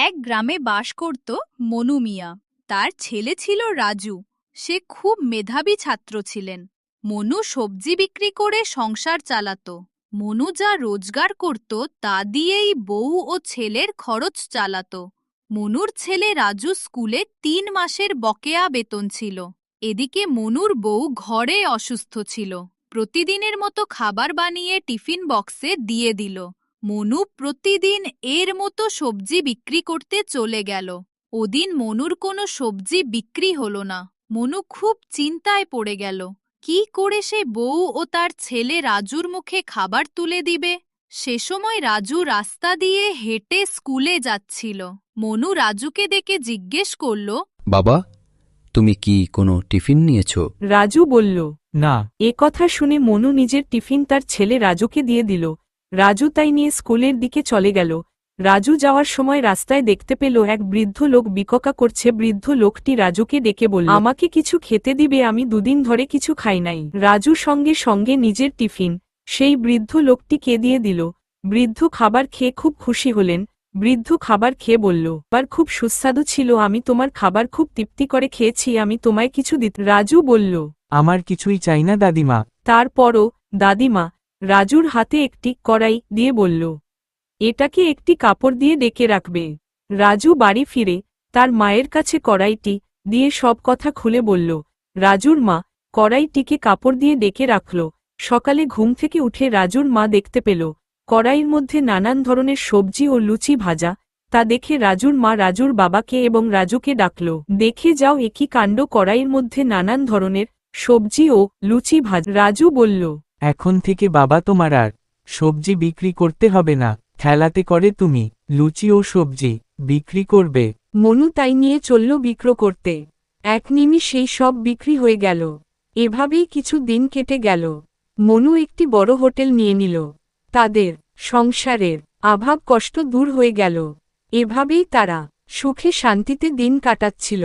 এক গ্রামে বাস করত মনু মিয়া। তার ছেলে ছিল রাজু। সে খুব মেধাবী ছাত্র ছিলেন। মনু সবজি বিক্রি করে সংসার চালাতো। মনু যা রোজগার করত তা দিয়েই বউ ও ছেলের খরচ চালাতো। মনুর ছেলে রাজু স্কুলে 3 মাসের বকেয়া বেতন ছিল। এদিকে মনুর বউ ঘরে অসুস্থ ছিল। প্রতিদিনের মতো খাবার বানিয়ে টিফিন বক্সে দিয়ে দিল। মনু প্রতিদিন এর মতো সবজি বিক্রি করতে চলে গেল। ওদিন মনুর কোনো সবজি বিক্রি হলো না। মনু খুব চিন্তায় পড়ে গেল। কি করে সে বউ ও তার ছেলে রাজুর মুখে খাবার তুলে দিবে? সে সময় রাজু রাস্তা দিয়ে হেঁটে স্কুলে যাচ্ছিল। মনু রাজুকে দেখে জিজ্ঞেস করল, বাবা, তুমি কি কোনো টিফিন নিয়েছো? রাজু বলল, না। এ কথা শুনে মনু নিজের টিফিন তার ছেলে রাজুকে দিয়ে দিল। রাজু তাই নিয়ে স্কুলের দিকে চলে গেল। রাজু যাওয়ার সময় রাস্তায় দেখতে পেল এক বৃদ্ধ লোক বিককা করছে। বৃদ্ধ লোকটি রাজুকে ডেকে বলল, আমাকে কিছু খেতে দিবে, আমি 2 দিন ধরে কিছু খাই নাই। রাজু সঙ্গে সঙ্গে নিজের টিফিন সেই বৃদ্ধ লোকটিকে দিয়ে দিল। বৃদ্ধ খাবার খেয়ে খুব খুশি হলেন। বৃদ্ধ খাবার খেয়ে বলল, খাবার খুব সুস্বাদু ছিল, আমি তোমার খাবার খুব তৃপ্তি করে খেয়েছি, আমি তোমায় কিছু দিতে। রাজু বলল, আমার কিছুই চাই না দাদিমা। তারপরও দাদিমা রাজুর হাতে একটি কড়াই দিয়ে বলল, এটাকে একটি কাপড় দিয়ে ডেকে রাখবে। রাজু বাড়ি ফিরে তার মায়ের কাছে কড়াইটি দিয়ে সব কথা খুলে বলল। রাজুর মা কড়াইটিকে কাপড় দিয়ে ডেকে রাখল। সকালে ঘুম থেকে উঠে রাজুর মা দেখতে পেল কড়াইয়ের মধ্যে নানান ধরনের সবজি ও লুচি ভাজা। তা দেখে রাজুর মা রাজুর বাবাকে এবং রাজুকে ডাকল। দেখে যাও, একই কাণ্ড, কড়াইয়ের মধ্যে নানান ধরনের সবজি ও লুচি ভাজা। রাজু বলল, এখন থেকে বাবা তোমার আর সবজি বিক্রি করতে হবে না। খেলাতে করে তুমি লুচি ও সবজি বিক্রি করবে। মনু তাই নিয়ে চলল বিক্রি করতে। এক নিমিষেই সব বিক্রি হয়ে গেল। এভাবেই কিছু দিন কেটে গেল। মনু একটি বড় হোটেল নিয়ে নিল। তাদের সংসারের অভাব কষ্ট দূর হয়ে গেল। এভাবেই তারা সুখে শান্তিতে দিন কাটাচ্ছিল।